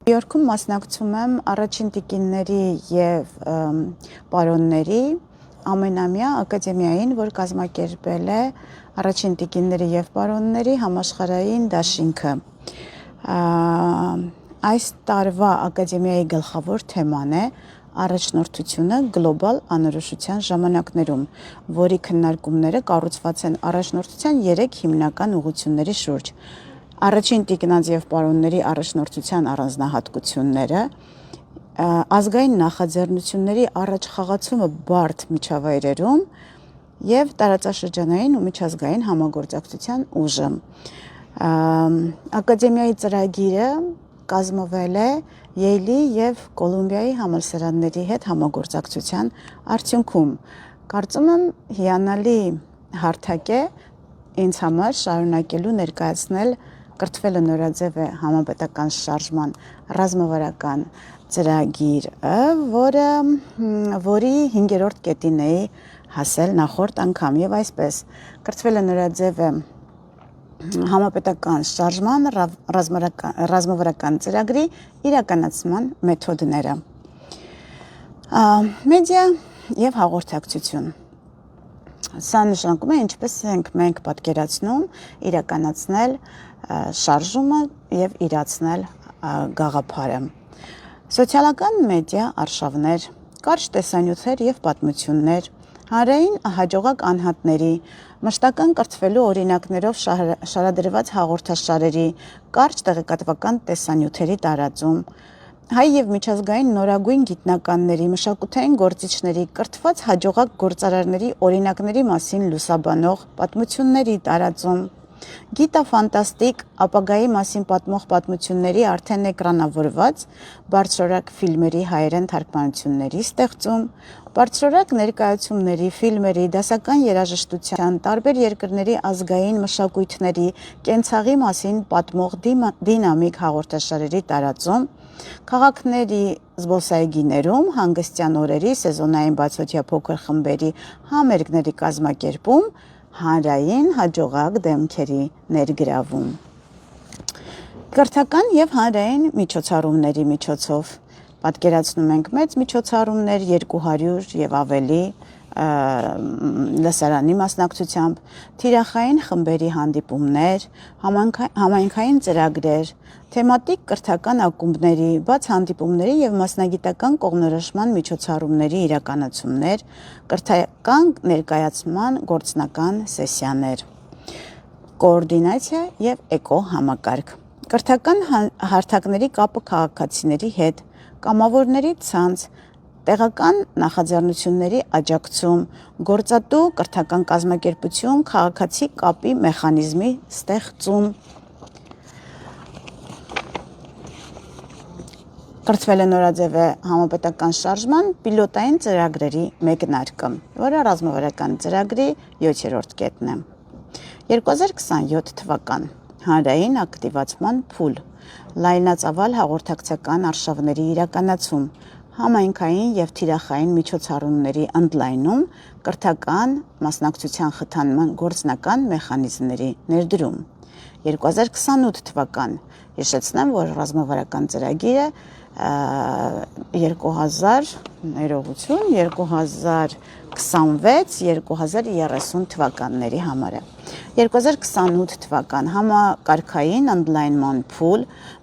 Նյու Յորքում մասնակցում եմ առաջին տիկինների եւ պարոնների ամենամյա ակադեմիային, որ կազմակերպել է առաջին տիկինների եւ պարոնների համաշխարհային դաշինքը։ Այս տարվա ակադեմիայի գլխավոր թեման է առաջնորդությունը գլոբալ անորոշության ժամանակներում, որի քննարկումները կառուցված են առաջնորդության 3 հիմնական ուղղությունների շուրջ։ Առաջին տիկնանց եւ պարոնների առաջնորդության առանձնահատկությունները, ազգային նախաձեռնությունների առաջխաղացումը բարդ միջավայրերում եւ տարածաշրջանային ու միջազգային համագործակցության ուժը։ Ակադեմիայի ծրագիրը կազմվել է Յեյլի եւ Կոլումբիայի համալսարանների հետ համագործակցության արդյունքում։ Կարծում եմ հիանալի հարթակ է ինձ համար շարունակելու ներկայացնել կրթվելը նորաձև է համապետական շարժման ռազմավարական ծրագիրը, որի 5-րդ կետին էի հասել նախորդ անգամ եւ այսպես կրթվելը նորաձև է համապետական շարժման ռազմավարական ծրագրի իրականացման մեթոդները։ Մեդիա եւ հաղորդակցություն։ Սա նշանակում է ինչպես ենք մենք պատկերացնում իրականացնել շարժումը եւ իրացնել գաղափարը։ Սոցիալական մեդիա արշավներ, կարճ տեսանյութեր եւ պատմություններ, հանրային հաջողակ անհատների, մշտական կրթվելու օրինակներով շարադրված հաղորդաշարերի, կարճ տեղեկատվական տեսանյութերի տարածում, հայ եւ միջազգային նորագույն գիտնականների, մշակութային գործիչների, կրթված հաջողակ գործարարների օրինակների մասին լուսաբանող պատմությունների տարածում, գիտաֆանտաստիկ ապագայի մասին պատմող պատմությունների արդեն էկրանավորված բարձրորակ ֆիլմերի հայերեն թարգմանությունների ստեղծում, բարձրորակ ներկայացումների, ֆիլմերի, դասական երաժշտության, տարբեր երկրների ազգային մշակույթների, կենցաղի մասին պատմող դինամիկ հաղորդաշարերի տարածում, քաղաքների զբոսայգիներում հանգստյան օրերի սեզոնային բացօթյա փոքր խմբերի համերգների կազմակերպում, հանրային հաջողակ դեմքերի ներգրավում։ Կրթական եւ հանրային միջոցառումների միջոցով պատկերացնում ենք մեծ միջոցառումներ 200 եւ ավելի լսարանի մասնակցությամբ, թիրախային խմբերի հանդիպումներ, համայնքային ծրագրեր, թեմատիկ կրթական ակումբների, բաց հանդիպումների եւ մասնագիտական կողմնորոշման միջոցառումների իրականացումներ, կրթական ներկայացման գործնական սեսիաներ, կոորդինացիա եւ էկո համակարգ, կրթական հարթակների կապը քաղաքացիների հետ, կամավորների ցանց, տեղական նախաձեռնությունների աջակցում, գործատու կրթական կազմակերպություն, քաղաքացի կապի մեխանիզմի ստեղծում։ Կրթվելը նորաձև է համապետական շարժման պիլոտային ծրագրերի մեկնարկը, որը ռազմավարական ծրագրի 7-րդ կետն է։ 2027 թվական հանրային ակտիվացման փուլ, լայնածավալ հաղորդակցական արշավների իրականացում, համայնքային եւ թիրախային միջոցառումների ընդլայնում, կրթական մասնակցության խթանման գործնական մեխանիզմների ներդրում։ 2028 թվական, հիշեցնեմ, որ ռազմավարական ծրագիրը 2026-2030 թվականների համար է։ 2028 թվական համակարգային ընդլայնման փուլ,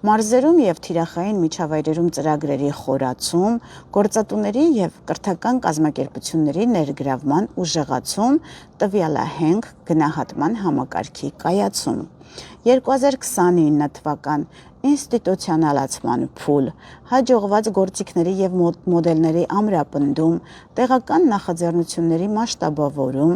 մարզերում եւ թիրախային միջավայրերում ծրագրերի խորացում, գործատուների եւ կրթական կազմակերպությունների ներգրավման ուժեղացում, տվյալահենք գնահատման համակարգի կայացում։ 2029 թվական ինստիտուցիոնալացման փուլ, հաջողված գործիքների եւ մոդելների ամրապնդում, տեղական նախաձեռնությունների մասշտաբավորում,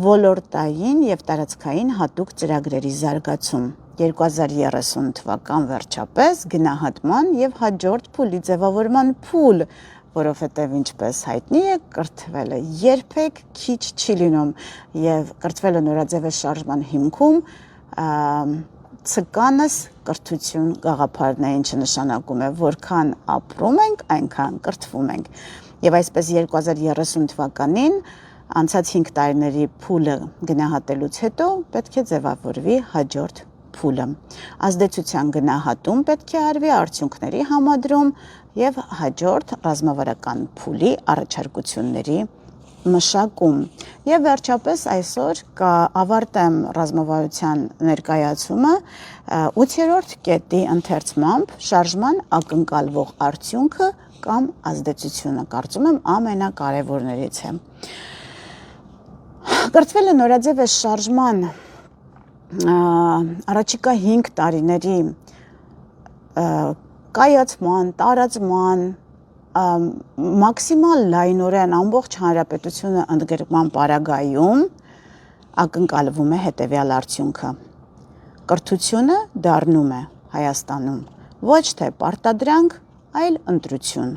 ոլորտային եւ տարածքային հատուկ ծրագրերի զարգացում։ 2030 թվական վերջապես գնահատման եւ հաջորդ փուլի ձևավորման փուլ, որովհետեւ ինչպես հայտնի է, կրթվելը երբեք քիչ չի լինում եւ կրթվելը նորաձև է շարժման հիմքում, ցկանս կրթություն գաղափարն է, ինչը նշանակում է, որքան ապրում ենք, այնքան կրթվում ենք։ Եվ այսպես 2030 թվականին անցած 5 տարիների փուլը գնահատելուց հետո պետք է ձևավորվի հաջորդ փուլը։ Ազդեցության գնահատում պետք է արվի, արդյունքների համադրում եւ հաջորդ ռազմավարական փուլի առաջարկությունների մշակում։ Եվ վերջապես այսօր ավարտեմ ռազմավարության ներկայացումը 8-րդ կետի ընթերցմամբ շարժման ակնկալվող արդյունքը կամ ազդեցությունը, կարծում եմ ամենակարևորներից է։ Կրթվել է նորաձև է շարժման առաջիկա 5 տարիների կայացման, տարածման, մաքսիմալ լայնորեն ամբողջ հանրապետությունը ընդգրկման պարագայում ակնկալվում է հետևյալ արդյունքը։ Կրթությունը դառնում է Հայաստանում ոչ թե պարտադրանք, այլ ընտրություն,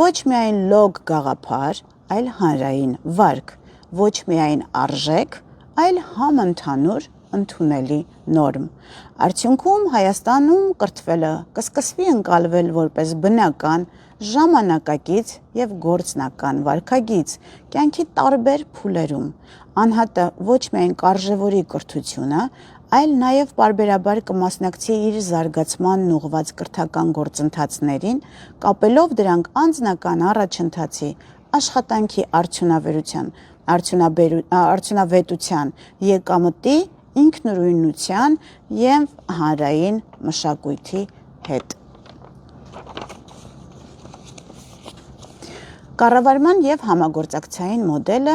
ոչ միայն լոգ գաղափար, այլ հանրային վարք, ոչ միայն արժեք, այլ համընդհանուր ընդունելի նորմ։ Արդյունքում Հայաստանում կրթվելը կսկսվի ընկալվել որպես բնական, ժամանակակից եւ գործնական վարքագիծ կյանքի տարբեր փուլերում։ Անհատը ոչ միայն կարժևորի կրթությունը, այլ նաեւ պարբերաբար կմասնակցի իր զարգացմանն ուղղված կրթական գործընթացներին, կապելով դրանք անձնական առաջընթացի, աշխատանքի արդյունավետության, եկամտի, ինքնուրույնության եւ հանրային մշակույթի հետ։ Կառավարման եւ համագործակցային մոդելը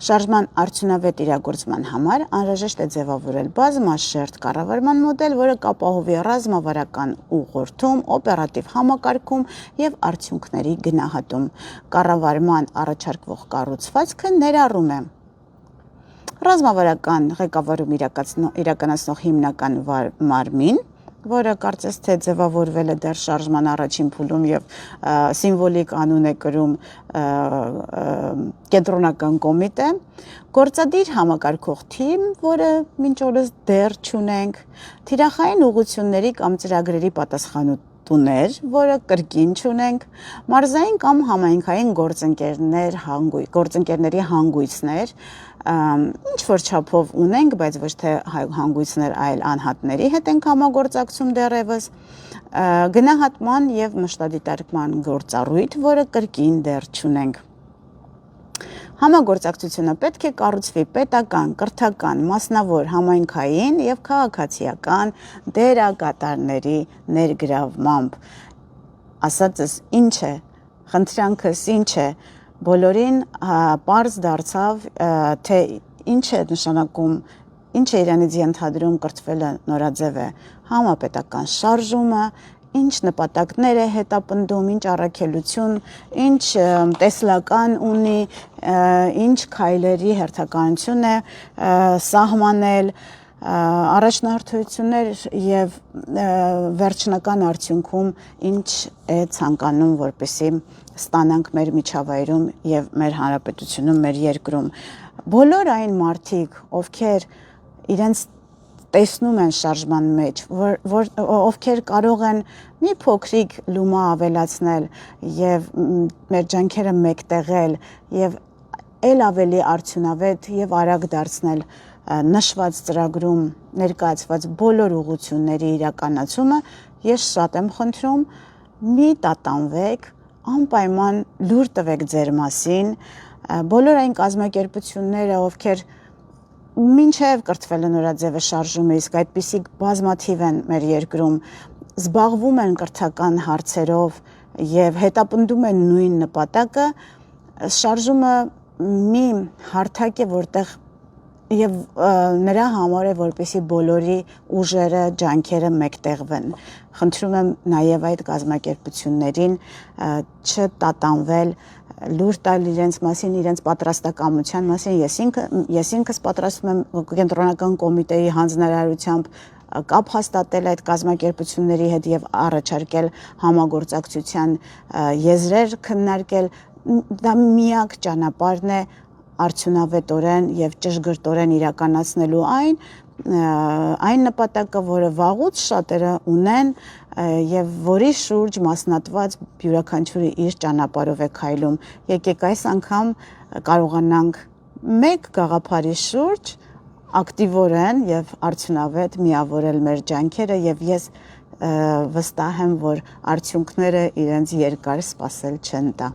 շարժման արդյունավետ իրագործման համար անհրաժեշտ է ձևավորել բազմաշերտ կառավարման մոդել, որը կապահովի ռազմավարական ուղղորդում, օպերատիվ համակարգում եւ արդյունքների գնահատում։ Կառավարման առաջարկվող կառուցվածքը ներառում է ռազմավարական ղեկավարում իրականացնող հիմնական մարմին, որը կարծես թե ձևավորվել է դեռ շարժման առաջին փուլում եւ սիմվոլիկ անուն է կրում կենտրոնական կոմիտե, գործադիր համակարգող թիմ, որը մինչ օրս դեռ չունենք, թիրախային ուղղությունների կամ ծրագրերի պատասխանատուներ, որը կրկին չունենք, մարզային կամ համայնքային գործընկերների հանգույցներ, ինչ որ չափով ունենք, բայց ոչ թե հանգույցներ, այլ անհատների հետ ենք համագործակցում դեռևս, գնահատման եւ մշտադիտարկման գործառույթ, որը կրկին դեռ չունենք։ Համագործակցությունը պետք է կառուցվի պետական, կրթական, մասնավոր, համայնքային եւ քաղաքացիական դերակատարների ներգրավմամբ։ Ասածս ինչ է, խնդրանքս ինչ է, բոլորին պարզ դարձավ, թե ինչ է նշանակում, ինչ է իրանից ենթադրում կրթվելը նորաձև է համապետական շարժումը, ինչ նպատակներ է հետապնդում, ինչ առաքելություն, ինչ տեսլական ունի, ինչ քայլերի հերթականություն է սահմանել, առաջնահերթություններ եւ վերջնական արդյունքում ինչ է ցանկանում, որպեսզի ստանանք մեր միջավայրում եւ մեր հանրապետությունում, մեր երկրում։ Բոլոր այն մարդիկ, ովքեր իրենց տեսնում են շարժման մեջ, ովքեր կարող են մի փոքրիկ լումա ավելացնել եւ մեր ջանքերը մեկտեղել եւ ել ավելի արդյունավետ եւ արագ դարձնել նշված ծրագրում ներկայացված բոլոր ուղղությունների իրականացումը, ես շատ եմ խնդրում, մի տատանվեք, անպայման լուր տվեք ձեր մասին, բոլոր այն կազմակերպությունները, ովքեր մինչև կրթվելը նորաձևը շարժում է, իսկ այդպիսիք բազմաթիվ են մեր երկրում, զբաղվում են կրթական հարցերով եւ հետապնդում են նույն նպատակը, շարժումը մի հարթակ է, որտեղ եւ նրա համար է, որպեսզի բոլորի ուժերը, ջանքերը մեկտեղվեն։ Խնդրում եմ նաեւ այդ կազմակերպություններին չտատանվել, լուր տալ իրենց մասին, իրենց պատրաստակամության մասին, ես ինքս պատրաստվում եմ կենտրոնական կոմիտեի հանձնարարությամբ կապ հաստատել այդ կազմակերպությունների հետ եւ առաջարկել համագործակցության եզրեր քննարկել, դա միակ ճանապարհն է արդյունավետորեն եւ ճշգրտորեն իրականացնելու այն նպատակը, որը վաղուց շատերը ունեն եւ որի շուրջ մասնատված յուրաքանչյուրը իր ճանապարհով է քայլում։ Եկեք այս անգամ կարողանանք մեկ գաղափարի շուրջ ակտիվորեն եւ արդյունավետ միավորել մեր ջանքերը եւ ես վստահ եմ, որ արդյունքները իրենց երկար սպասել չեն տա։